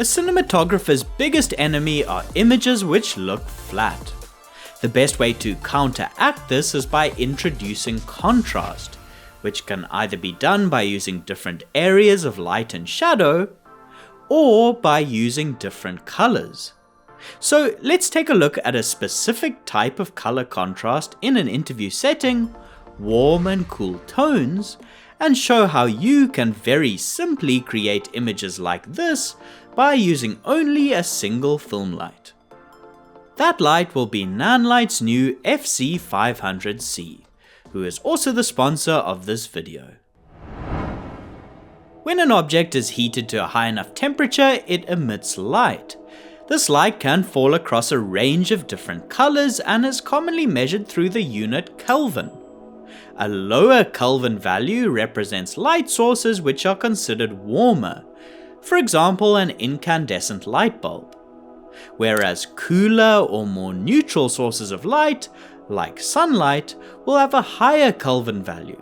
A cinematographer's biggest enemy are images which look flat. The best way to counteract this is by introducing contrast, which can either be done by using different areas of light and shadow, or by using different colors. So let's take a look at a specific type of color contrast in an interview setting, warm and cool tones, and show how you can very simply create images like this by using only a single film light. That light will be Nanlite's new FC500C, who is also the sponsor of this video. When an object is heated to a high enough temperature, it emits light. This light can fall across a range of different colors and is commonly measured through the unit Kelvin. A lower Kelvin value represents light sources which are considered warmer, for example an incandescent light bulb, whereas cooler or more neutral sources of light, like sunlight, will have a higher Kelvin value.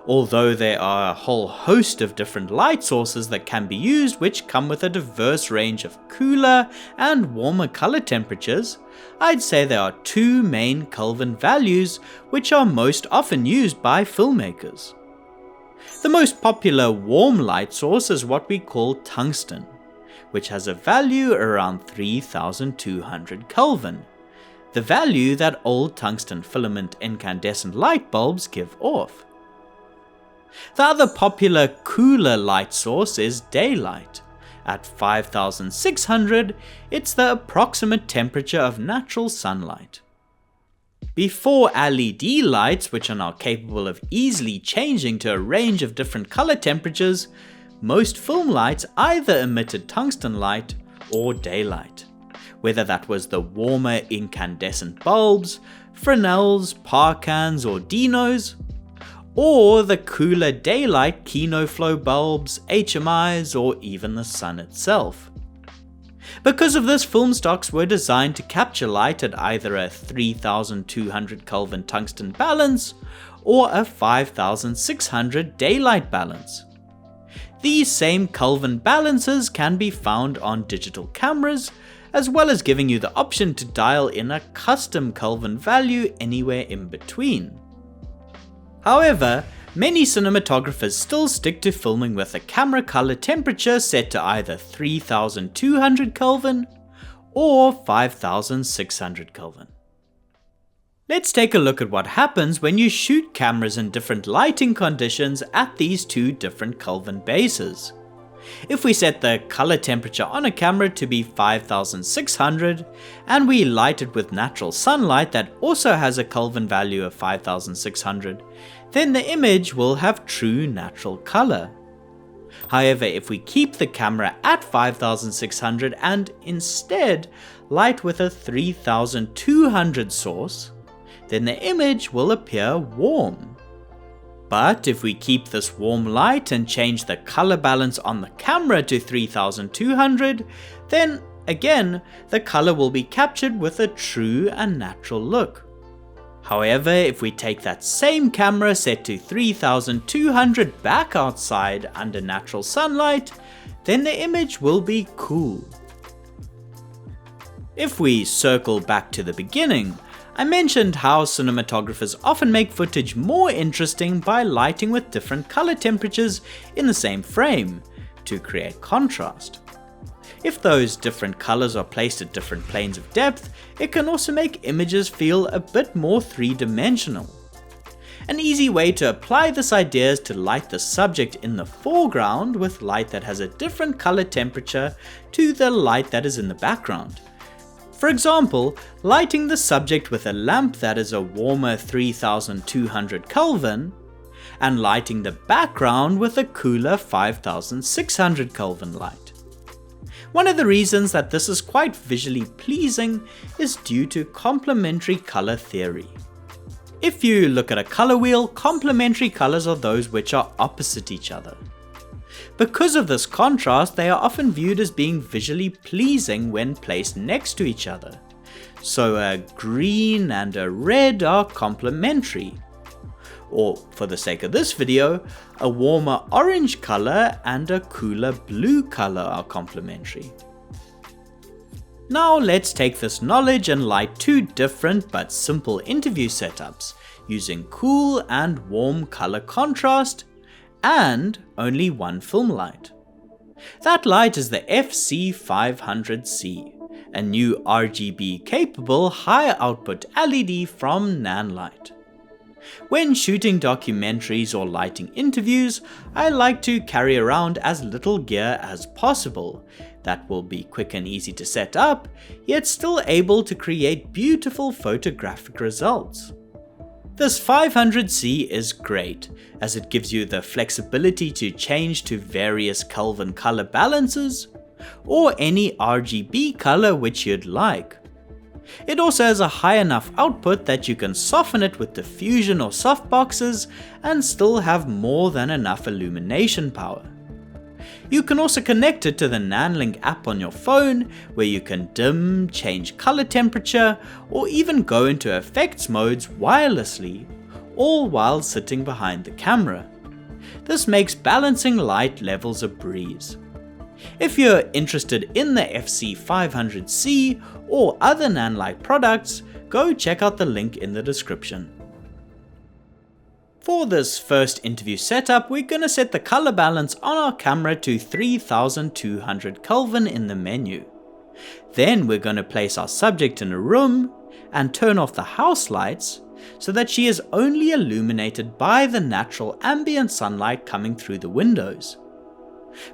Although there are a whole host of different light sources that can be used which come with a diverse range of cooler and warmer color temperatures, I'd say there are two main Kelvin values which are most often used by filmmakers. The most popular warm light source is what we call tungsten, which has a value around 3200 Kelvin, the value that old tungsten filament incandescent light bulbs give off. The other popular cooler light source is daylight. At 5600, it's the approximate temperature of natural sunlight. Before LED lights, which are now capable of easily changing to a range of different color temperatures, most film lights either emitted tungsten light or daylight, whether that was the warmer incandescent bulbs, Fresnels, Parkans or Dinos, or the cooler daylight Kinoflow bulbs, HMIs, or even the sun itself. Because of this, film stocks were designed to capture light at either a 3200 Kelvin tungsten balance or a 5600 daylight balance. These same Kelvin balances can be found on digital cameras, as well as giving you the option to dial in a custom Kelvin value anywhere in between. However, many cinematographers still stick to filming with a camera color temperature set to either 3200 Kelvin or 5600 Kelvin. Let's take a look at what happens when you shoot cameras in different lighting conditions at these two different Kelvin bases. If we set the color temperature on a camera to be 5600 and we light it with natural sunlight that also has a Kelvin value of 5600, then the image will have true natural color. However, if we keep the camera at 5600 and instead light with a 3200 source, then the image will appear warm. But if we keep this warm light and change the color balance on the camera to 3200, then again the color will be captured with a true and natural look. However, if we take that same camera set to 3200 back outside under natural sunlight, then the image will be cool. If we circle back to the beginning, I mentioned how cinematographers often make footage more interesting by lighting with different color temperatures in the same frame to create contrast. If those different colors are placed at different planes of depth, it can also make images feel a bit more three-dimensional. An easy way to apply this idea is to light the subject in the foreground with light that has a different color temperature to the light that is in the background. For example, lighting the subject with a lamp that is a warmer 3200 Kelvin, and lighting the background with a cooler 5600 Kelvin light. One of the reasons that this is quite visually pleasing is due to complementary color theory. If you look at a color wheel, complementary colors are those which are opposite each other. Because of this contrast, they are often viewed as being visually pleasing when placed next to each other. So a green and a red are complementary, or for the sake of this video, a warmer orange color and a cooler blue color are complementary. Now let's take this knowledge and light two different but simple interview setups using cool and warm color contrast and only one film light. That light is the FC500C, a new RGB capable high output LED from Nanlite. When shooting documentaries or lighting interviews, I like to carry around as little gear as possible that will be quick and easy to set up, yet still able to create beautiful photographic results. This 500C is great, as it gives you the flexibility to change to various Kelvin color balances, or any RGB color which you'd like. It also has a high enough output that you can soften it with diffusion or softboxes and still have more than enough illumination power. You can also connect it to the Nanlite app on your phone, where you can dim, change color temperature, or even go into effects modes wirelessly, all while sitting behind the camera. This makes balancing light levels a breeze. If you're interested in the FC500C or other Nanlite products, go check out the link in the description. For this first interview setup, we're going to set the color balance on our camera to 3200 Kelvin in the menu. Then we're going to place our subject in a room and turn off the house lights so that she is only illuminated by the natural ambient sunlight coming through the windows.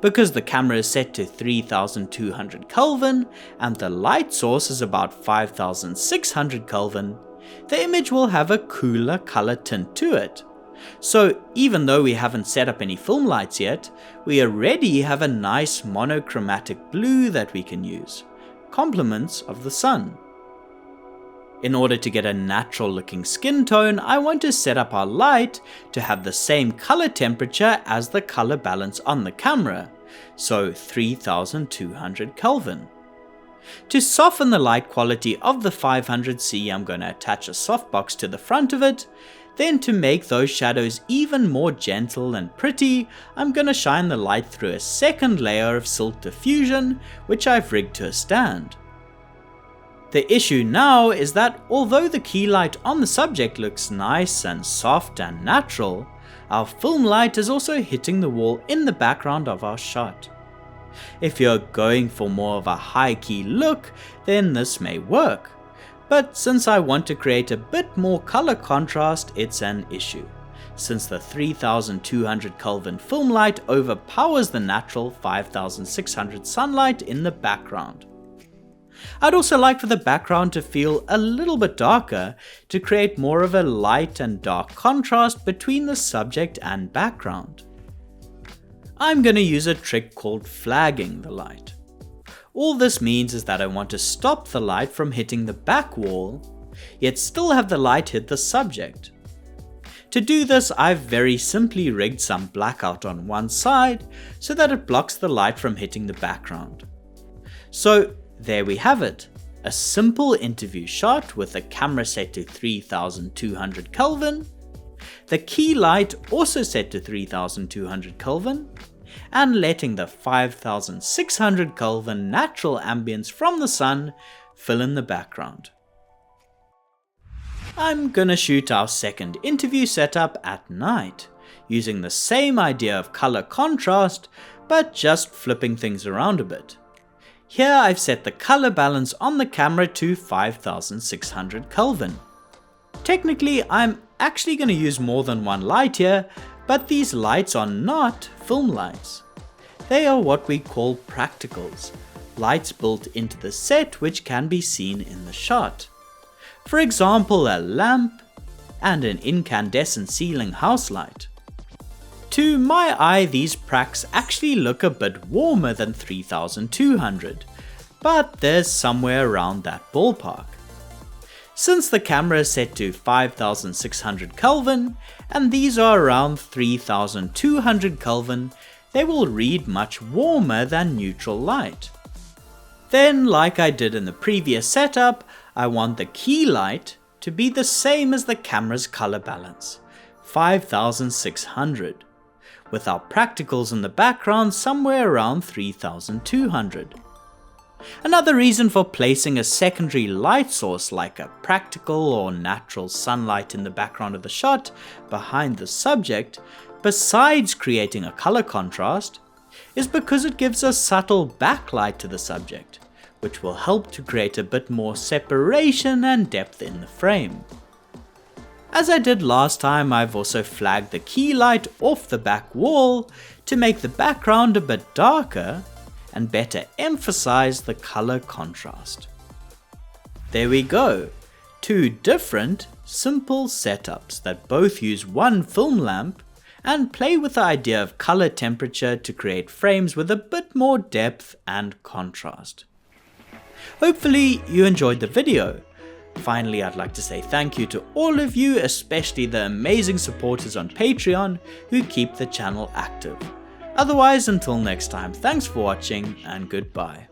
Because the camera is set to 3200 Kelvin and the light source is about 5600 Kelvin, the image will have a cooler color tint to it. So even though we haven't set up any film lights yet, we already have a nice monochromatic blue that we can use, compliments of the sun. In order to get a natural looking skin tone, I want to set up our light to have the same color temperature as the color balance on the camera, so 3200 Kelvin. To soften the light quality of the 500C, I'm going to attach a softbox to the front of it. Then to make those shadows even more gentle and pretty, I'm going to shine the light through a second layer of silk diffusion, which I've rigged to a stand. The issue now is that although the key light on the subject looks nice and soft and natural, our film light is also hitting the wall in the background of our shot. If you're going for more of a high key look, then this may work. But since I want to create a bit more color contrast, it's an issue, since the 3200 Kelvin film light overpowers the natural 5600 sunlight in the background. I'd also like for the background to feel a little bit darker to create more of a light and dark contrast between the subject and background. I'm going to use a trick called flagging the light. All this means is that I want to stop the light from hitting the back wall, yet still have the light hit the subject. To do this, I've very simply rigged some blackout on one side so that it blocks the light from hitting the background. So there we have it, a simple interview shot with the camera set to 3200 Kelvin, the key light also set to 3200 Kelvin, and letting the 5600 Kelvin natural ambience from the sun fill in the background. I'm gonna shoot our second interview setup at night, using the same idea of color contrast, but just flipping things around a bit. Here I've set the color balance on the camera to 5600 Kelvin. Technically, I'm actually going to use more than one light here, but these lights are not film lights. They are what we call practicals, lights built into the set which can be seen in the shot. For example, a lamp and an incandescent ceiling house light. To my eye, these pracs actually look a bit warmer than 3200, but there's somewhere around that ballpark. Since the camera is set to 5600 Kelvin and these are around 3200 Kelvin, they will read much warmer than neutral light. Then, like I did in the previous setup, I want the key light to be the same as the camera's color balance, 5,600, with our practicals in the background somewhere around 3,200. Another reason for placing a secondary light source like a practical or natural sunlight in the background of the shot behind the subject, besides creating a color contrast, is because it gives a subtle backlight to the subject, which will help to create a bit more separation and depth in the frame. As I did last time, I've also flagged the key light off the back wall to make the background a bit darker and better emphasize the color contrast. There we go, 2 different, simple setups that both use one film lamp and play with the idea of color temperature to create frames with a bit more depth and contrast. Hopefully you enjoyed the video. Finally, I'd like to say thank you to all of you, especially the amazing supporters on Patreon who keep the channel active. Otherwise, until next time, thanks for watching and goodbye.